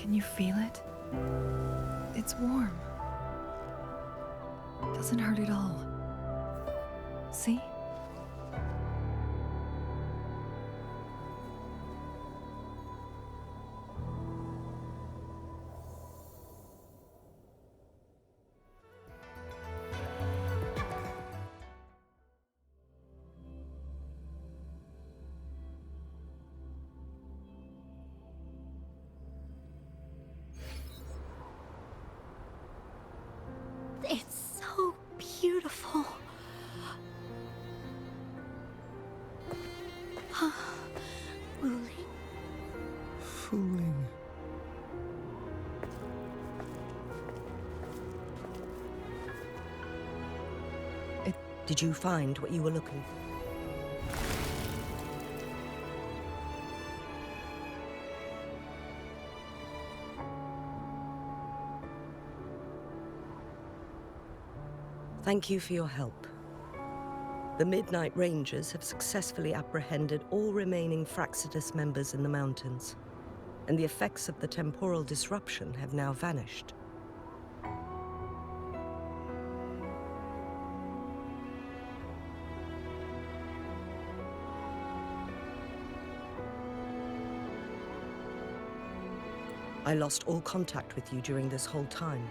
Can you feel it? It's warm. Doesn't hurt at all. See? It's so beautiful. Fooling. Fooling. Did you find what you were looking for? Thank you for your help. The Midnight Rangers have successfully apprehended all remaining Fraccidus members in the mountains, and the effects of the temporal disruption have now vanished. I lost all contact with you during this whole time.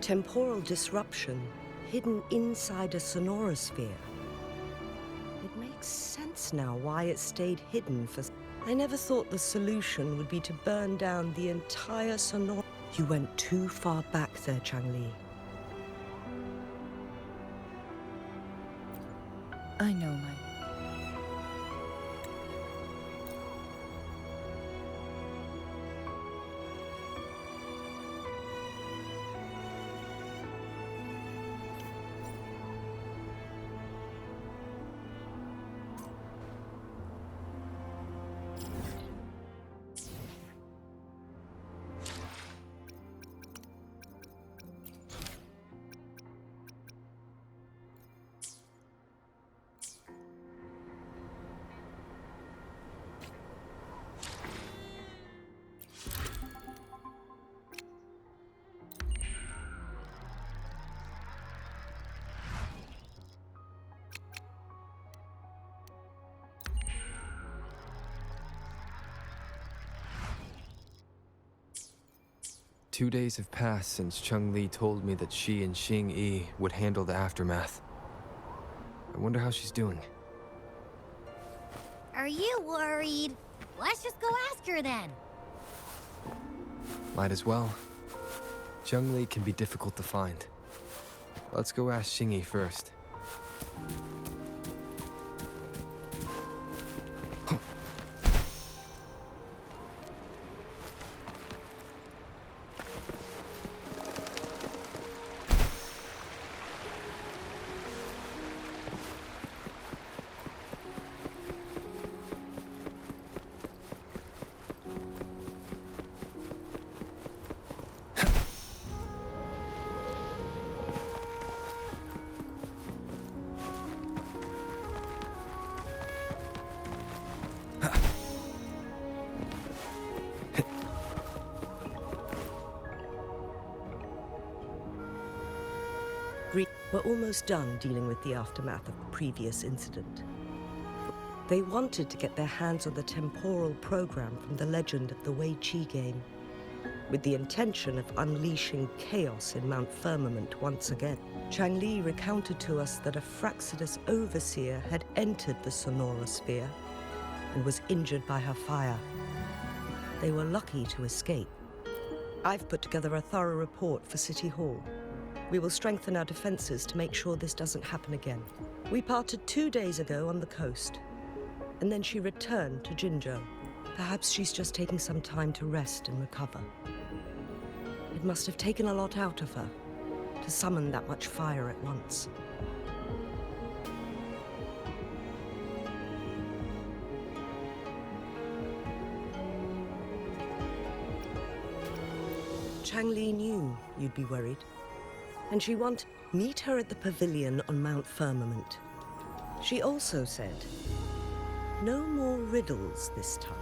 Temporal disruption hidden inside a sonorosphere. It makes sense now why it stayed hidden for... I never thought the solution would be to burn down the entire sonor... You went too far back there, Changli. I know, my... Two days have passed since Changli told me that she and Xing Yi would handle the aftermath. I wonder how she's doing. Are you worried? Let's just go ask her then. Might as well. Changli can be difficult to find. Let's go ask Xing Yi first. We're almost done dealing with the aftermath of the previous incident. They wanted to get their hands on the temporal program from the legend of the Wei Qi game, with the intention of unleashing chaos in Mount Firmament once again. Changli recounted to us that a Fraccidus overseer had entered the sonorosphere and was injured by her fire. They were lucky to escape. I've put together a thorough report for City Hall. We will strengthen our defenses to make sure this doesn't happen again. We parted 2 days ago on the coast, and then she returned to Jinzhou. Perhaps she's just taking some time to rest and recover. It must have taken a lot out of her to summon that much fire at once. Changli knew you'd be worried, and she wanted to meet her at the pavilion on Mount Firmament. She also said, no more riddles this time.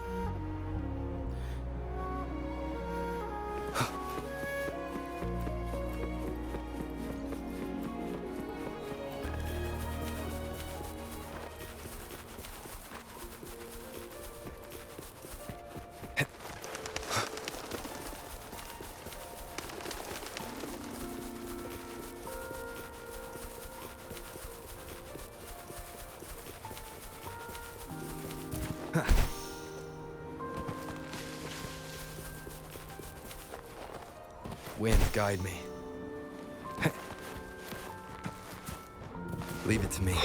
wind guide me. Leave it to me.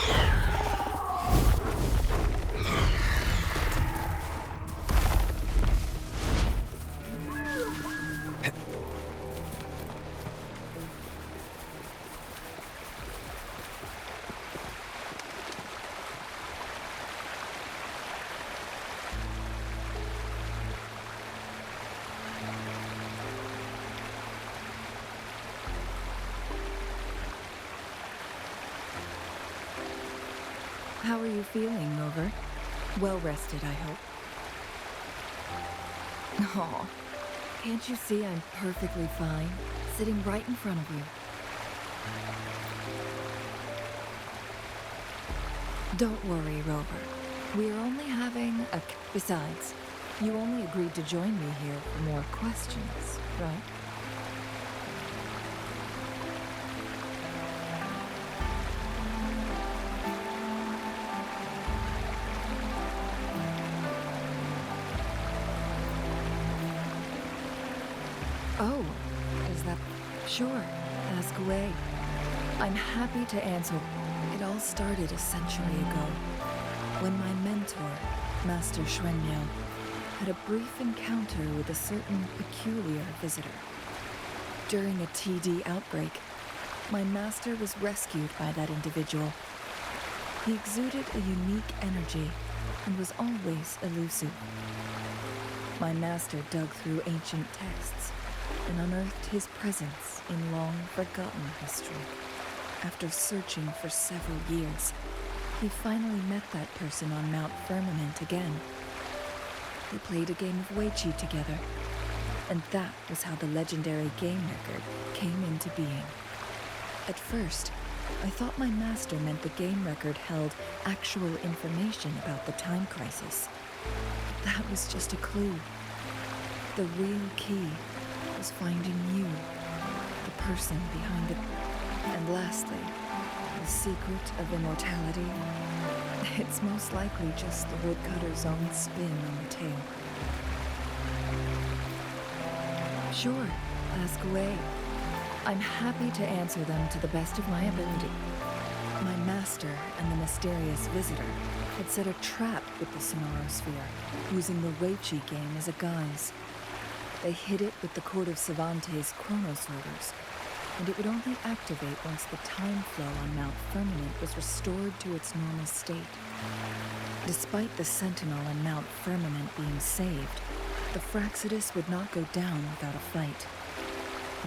How are you feeling, Rover? Well rested, I hope. Oh, can't you see I'm perfectly fine, sitting right in front of you? Don't worry, Rover. We're only having a... Besides, you only agreed to join me here for more questions, right? Oh, is that... Sure, ask away. I'm happy to answer. It all started a century ago, when my mentor, Master Shrenyo, had a brief encounter with a certain peculiar visitor. During a TD outbreak, my master was rescued by that individual. He exuded a unique energy and was always elusive. My master dug through ancient texts and unearthed his presence in long-forgotten history. After searching for several years, he finally met that person on Mount Firmament again. They played a game of Weiqi together, and that was how the legendary game record came into being. At first, I thought my master meant the game record held actual information about the time crisis. But that was just a clue. The real key was finding you, the person behind it. And lastly, the secret of immortality. It's most likely just the woodcutter's own spin on the tale. Sure, ask away. I'm happy to answer them to the best of my ability. My master and the mysterious visitor had set a trap with the Sonorosphere, using the Weiqi game as a guise. They hid it with the Court of Cervantes' Chronos orders, and it would only activate once the time flow on Mount Firmament was restored to its normal state. Despite the Sentinel and Mount Firmament being saved, the Fraxidus would not go down without a fight.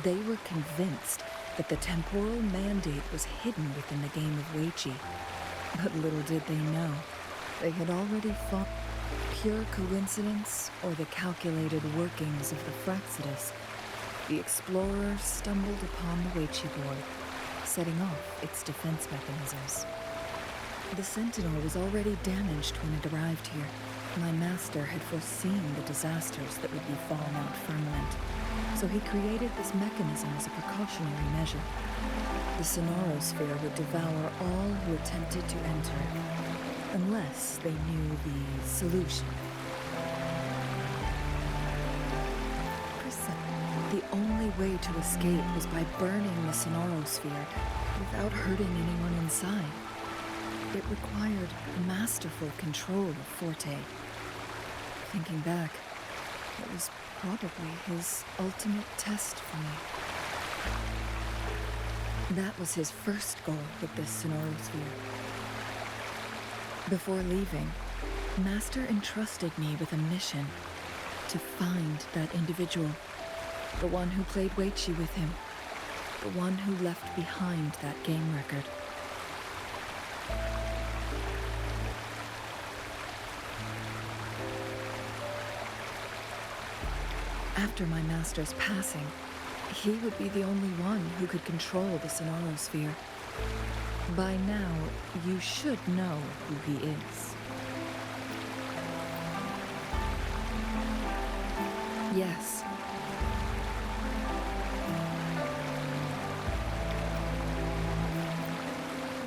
They were convinced that the temporal mandate was hidden within the game of Weiqi. But little did they know, they had already fought. Pure coincidence or the calculated workings of the Fraxidus, the explorers stumbled upon the Weiqi board, setting off its defense mechanisms. The Sentinel was already damaged when it arrived here. My master had foreseen the disasters that would befall Mount Firmament, so he created this mechanism as a precautionary measure. The Sonorosphere would devour all who attempted to enter, unless they knew the solution. The only way to escape was by burning the Sonorosphere without hurting anyone inside. It required masterful control of Forte. Thinking back, it was probably his ultimate test for me. That was his first goal with this Sonorosphere. Before leaving, Master entrusted me with a mission to find that individual, the one who played Weiqi with him, the one who left behind that game record. After my master's passing, he would be the only one who could control the Sonorosphere. By now, you should know who he is. Yes.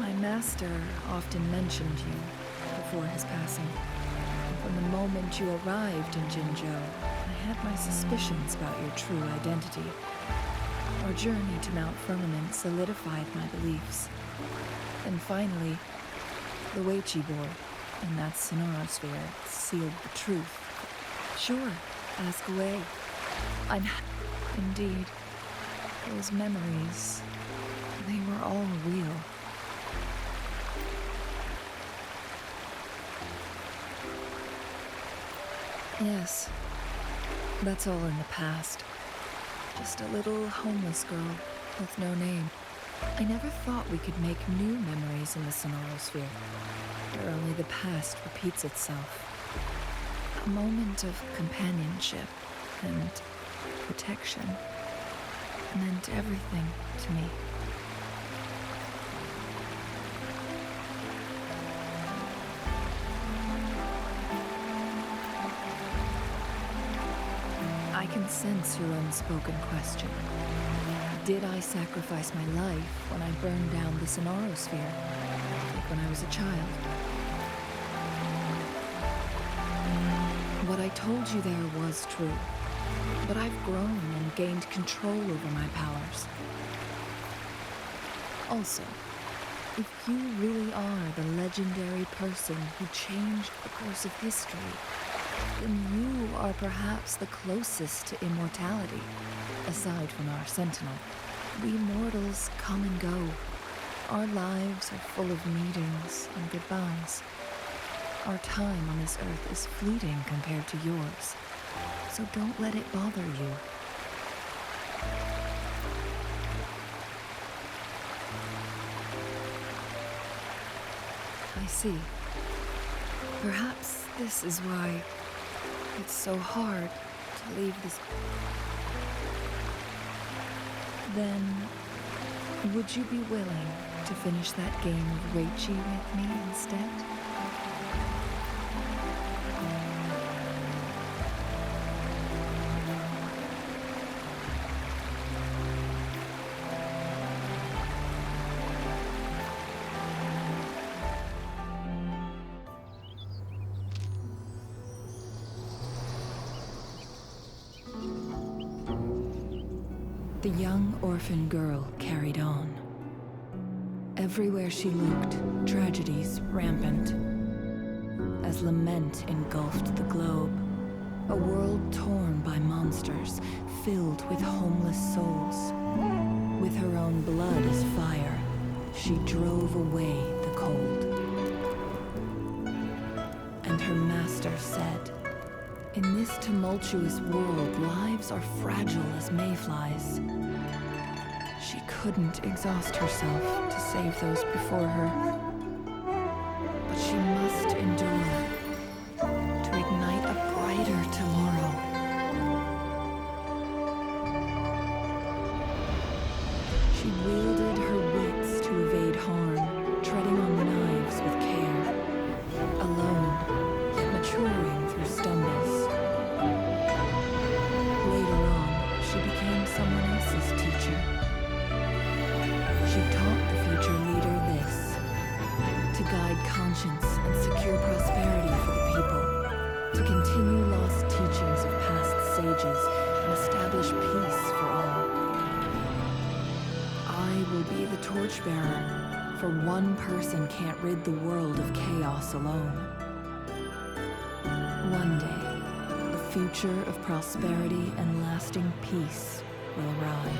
My master often mentioned you before his passing. From the moment you arrived in Jinzhou, I had my suspicions about your true identity. Our journey to Mount Firmament solidified my beliefs. And finally, the Weiqi board and that sonorosphere sealed the truth. Sure, ask away. Indeed, those memories, they were all real. Yes, that's all in the past. Just a little homeless girl with no name. I never thought we could make new memories in the sonorosphere, where only the past repeats itself. A moment of companionship and protection meant everything to me. I can sense your unspoken question. Did I sacrifice my life when I burned down the sonorosphere, like when I was a child? What I told you there was true, but I've grown and gained control over my powers. Also, if you really are the legendary person who changed the course of history, then you are perhaps the closest to immortality, aside from our sentinel. We mortals come and go. Our lives are full of meetings and goodbyes. Our time on this earth is fleeting compared to yours, so don't let it bother you. I see. Perhaps this is why it's so hard to leave this. Then, would you be willing to finish that game of Weiqi with me instead? The young orphan girl carried on. Everywhere she looked, tragedies rampant. As lament engulfed the globe, a world torn by monsters, filled with homeless souls. With her own blood as fire, she drove away the cold. And her master said, "In this tumultuous world, lives are fragile as mayflies." She couldn't exhaust herself to save those before her, but she must endure to ignite a brighter tomorrow. She wielded her wits to evade harm, treading on knives with care, alone, yet maturing through stumbles. Later on, she became someone else's teacher. She taught the future leader this: to guide conscience and secure prosperity for the people, to continue lost teachings of past sages and establish peace for all. I will be the torchbearer, for one person can't rid the world of chaos alone. One day, a future of prosperity and lasting peace will arrive.